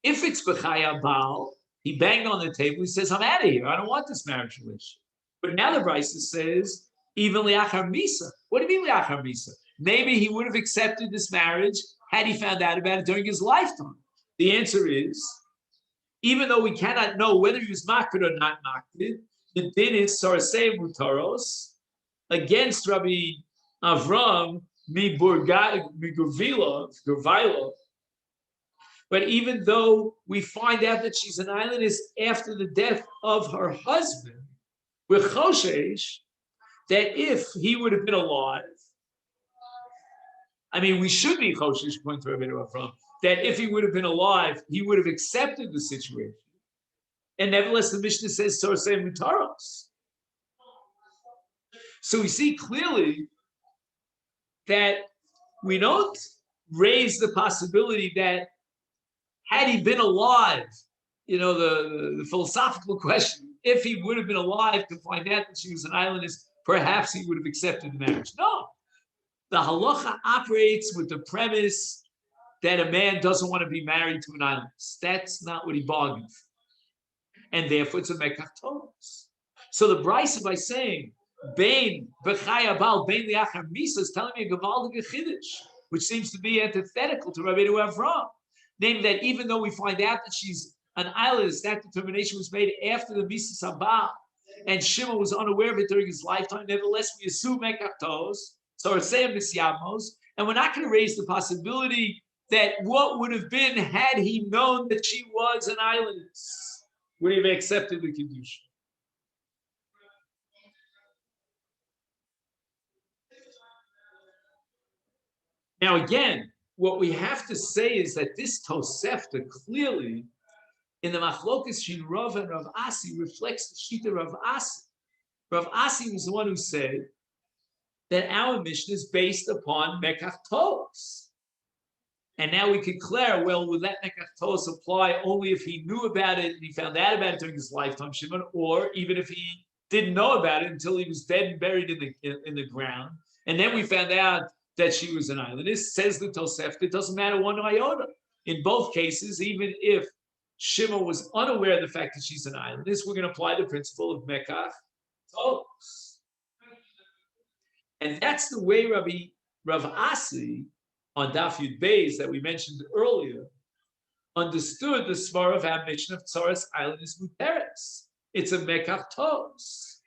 if it's Bechaya Baal, he banged on the table, he says, "I'm out of here. I don't want this marriage relationship." But now the Brisa says, even Liachar Misa. What do you mean Liachar Misa? Maybe he would have accepted this marriage had he found out about it during his lifetime. The answer is, even though we cannot know whether he was makrid or not makrid, the din is Sarasei Mutaros against Rabbi Avram Gurvila. But even though we find out that she's an islandess after the death of her husband, we're choshesh that if he would have been alive, I mean, we should be choshesh, according to Rabbi Avram, that if he would have been alive, he would have accepted the situation. And nevertheless, the Mishnah says, Sorsei Mutaros. So we see clearly that we don't raise the possibility that had he been alive, the philosophical question, if he would have been alive to find out that she was an islandess, perhaps he would have accepted the marriage. No. The halacha operates with the premise that a man doesn't want to be married to an islandess. That's not what he bargained for. And therefore, it's a mekach tolos. So the brisa, by saying, Bein b'chaya bal, bein liachar misa, is telling me a gavaldig chiddush, which seems to be antithetical to Rabbi Avram. Namely, that even though we find out that she's an islandess, that determination was made after the Misa Sabah, and Shimon was unaware of it during his lifetime. Nevertheless, we assume mekach tolos, so it's saying misyamos, and we're not going to raise the possibility that what would have been had he known that she was an islandess, would he have accepted the kedusha? Now, again, what we have to say is that this Tosefta clearly, in the Machlokas Shin Rav and Rav Asi, reflects the Shita Rav Asi. Rav Asi was the one who said that our Mishnah is based upon mekach tolos. And now we could declare, well, would that mekach tolos apply only if he knew about it and he found out about it during his lifetime, Shimon, or even if he didn't know about it until he was dead and buried in the ground, and then we found out that she was an islandess? Says the Tosefta, it doesn't matter one iota. In both cases, even if Shimon was unaware of the fact that she's an islandess, we're going to apply the principle of mekach tolos. And that's the way Rav Asi on Daf Yud Beis that we mentioned earlier understood the Svar of our mission of Tzoras Island is Muteres. It's a Mekach Tos.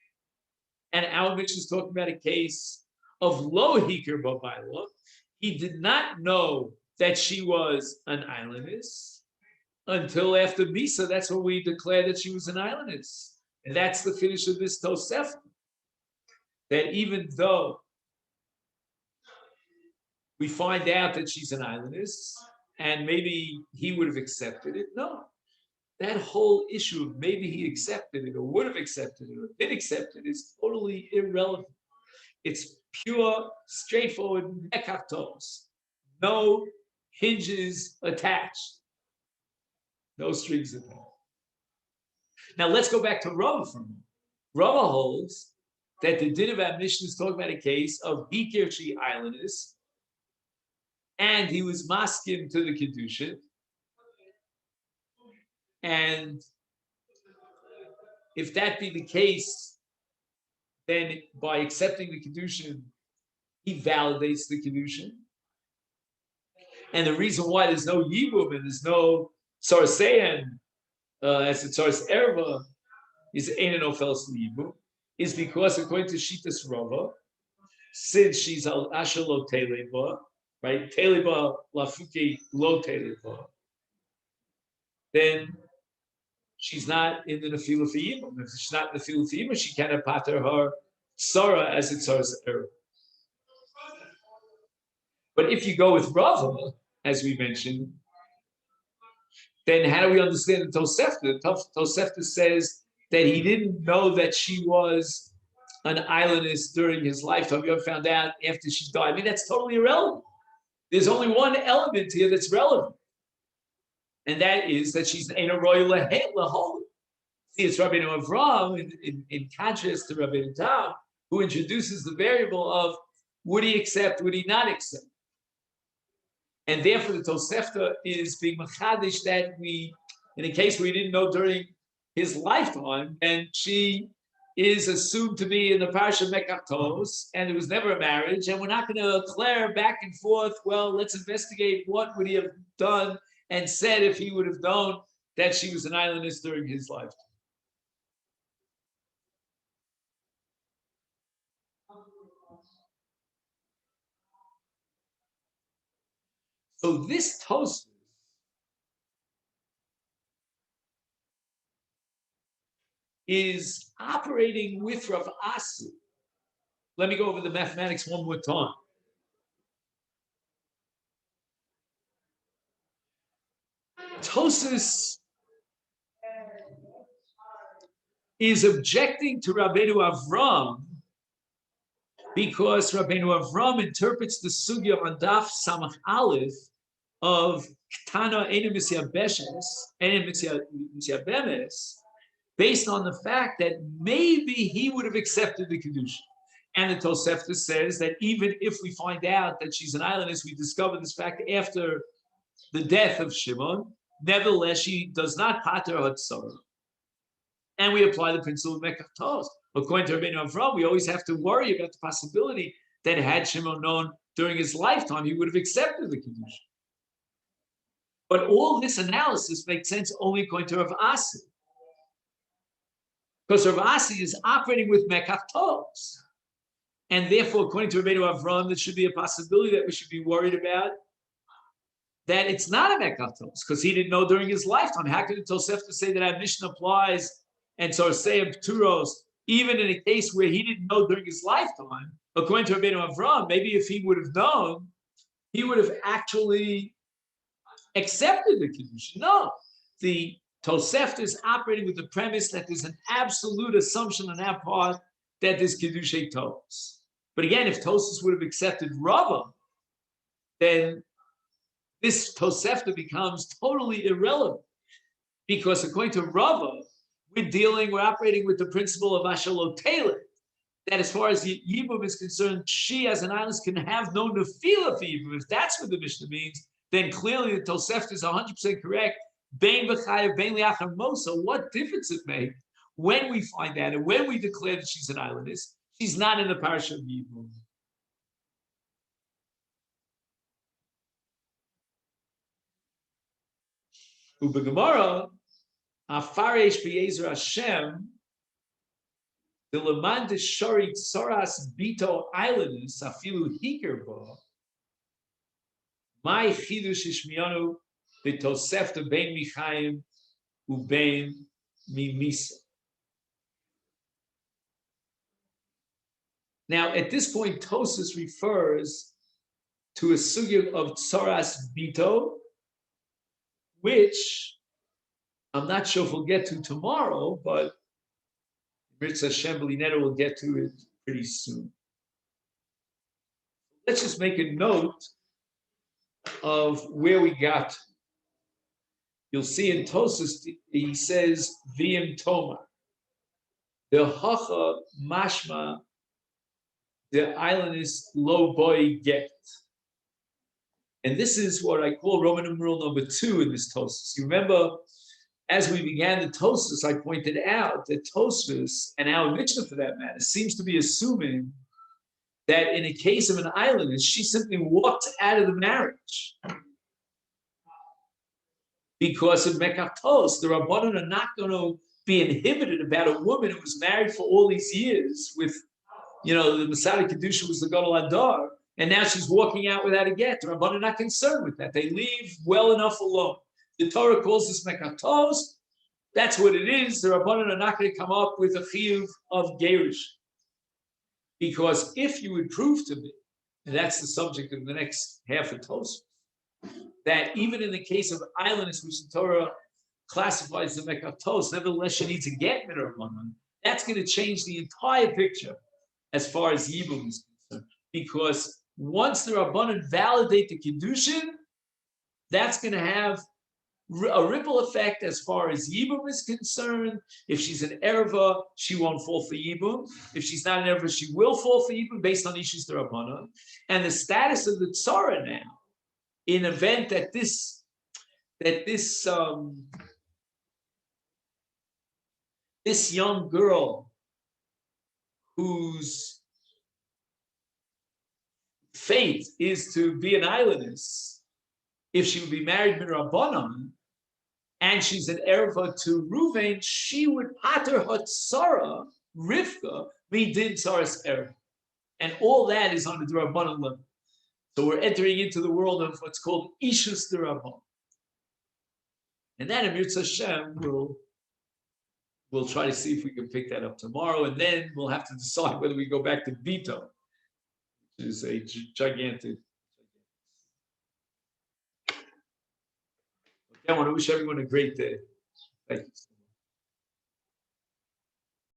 And our mission is talking about a case of Lo Hikr Babayla. He did not know that she was an islandess until after Misa. That's when we declared that she was an islandess. And that's the finish of this Tosefta. That even though we find out that she's an islandess, and maybe he would have accepted it. No, that whole issue of maybe he accepted it or would have accepted it or did accept it is totally irrelevant. It's pure, straightforward mekachtos. No hinges attached. No strings attached. Now let's go back to Rava for a moment. Rava holds that the din of admission is talking about a case of Bikirchi islandess, and he was maskim to the Kedushin. And if that be the case, then by accepting the Kedushin, he validates the Kedushin. And the reason why there's no Yibum and there's no Sarseyan, as the Tsars Erva, is Ein and Ofels Yibum, is because according to Shitas Rava, since she's al Asher lo Teleba, right? Teleba lafuke lo Teleba, then she's not in the Nefila for Yibum. If she's not in the Nefila for Yibum, she cannot pater her Sarah as it's her error. But if you go with Rava, as we mentioned, then how do we understand the Tosefta? The Tosefta says that he didn't know that she was an islandess during his lifetime. You ever found out after she died? I mean, that's totally irrelevant. There's only one element here that's relevant, and that is that she's in a royal lahol. See, it's Rabbeinu Avram in contrast to Rabbeinu Tam, who introduces the variable of would he accept, would he not accept? And therefore, the Tosefta is being machadish that we, in a case where we didn't know during his lifetime, and she is assumed to be in the parasha Mekachtos, and there was never a marriage, and we're not going to declare back and forth, well, let's investigate what would he have done and said if he would have known that she was an islandess during his lifetime. So this Tosfos is operating with Rav Asi. Let me go over the mathematics one more time. Tosfos is objecting to Rabbeinu Avram because Rabbeinu Avram interprets the sugya on Daf Samach Aleph of Ktana Eina Misyabeshes, Eina Misyabemes, based on the fact that maybe he would have accepted the Kedusha. And the Tosefta says that even if we find out that she's an islandess, we discover this fact after the death of Shimon, nevertheless, she does not pater her tzara. And we apply the principle of Mekach Tos. According to Rabbeinu Avram, we always have to worry about the possibility that had Shimon known during his lifetime, he would have accepted the Kedusha. But all this analysis makes sense only according to Rav Asi. Because Rav Asi is operating with Mekach Tos. And therefore, according to Rabbeinu Avram, there should be a possibility that we should be worried about that it's not a Mekach Tos, because he didn't know during his lifetime. How could the Tosefta say that our mission applies and so say of Turos, even in a case where he didn't know during his lifetime? According to Rabbeinu Avram, maybe if he would have known, he would have actually accepted the Kedusha. No, the Tosefta is operating with the premise that there's an absolute assumption on our part that there's Kedusha Tos. But again, if Tosfos would have accepted Rava, then this Tosefta becomes totally irrelevant. Because according to Rava, we're operating with the principle of Ashalo Taylor, that as far as Yibum is concerned, she as an islandess can have no nefila for Yibum. If that's what the Mishnah means, then clearly the Tosefta is 100% correct. Bein v'chayev, bein liachar mosa. What difference it makes when we find that and when we declare that she's an islandess? She's not in the parasha of Yibum. Ubegemara, Afaresh Be'ezer Hashem, the Leman de Shari Tsaras Bito Islandus, Afilu Hikerba, my Chidush Ishmianu, the Tosefta Ben Michaim, Ubein Mimisa. Now, at this point, Tosus refers to a sugya of Tsaras Bito, which I'm not sure if we'll get to tomorrow, but Mirza Hashem B'lineta will get to it pretty soon. Let's just make a note of where we got. You'll see in Tosus, he says, V'im Toma. The Hacha Mashma, the island is low boy get. And this is what I call Roman numeral number 2 in this Tosus. You remember, as we began the Tosus, I pointed out that Tosus, and our Mishnah for that matter, seems to be assuming that in a case of an islandess, she simply walked out of the marriage because of Mekatos. The Rabbanan are not going to be inhibited about a woman who was married for all these years with, the Masechet Kedusha was the Gadol Adar, and now she's walking out without a get. The Rabbanan are not concerned with that. They leave well enough alone. The Torah calls this Mekatos. That's what it is. The Rabbanan are not going to come up with a chiyuv of Gerish. Because if you would prove to me, and that's the subject of the next half of Tosus, that even in the case of islanders, which the Torah classifies the Mekatos, nevertheless she needs a get midrabanan, that's going to change the entire picture as far as Yibum is concerned. Because once the Rabbanan validate the Kiddushin, that's going to have a ripple effect as far as Yibum is concerned. If she's an Erva, she won't fall for Yibum. If she's not an Erva, she will fall for Yibum based on Ishus D'Rabbanan. And the status of the Tzara now, in event that this young girl whose fate is to be an islandess, if she would be married midrabanan, and she's an erva to Ruvain, she would pater her tzara, Rivka, midin tzaras erva. And all that is on the D'Rabbanan level. So we're entering into the world of what's called Ishus D'Rabbanan. And that Amir Hashem we'll try to see if we can pick that up tomorrow, and then we'll have to decide whether we go back to Bito, which is a gigantic. I want to wish everyone a great day. Thank you.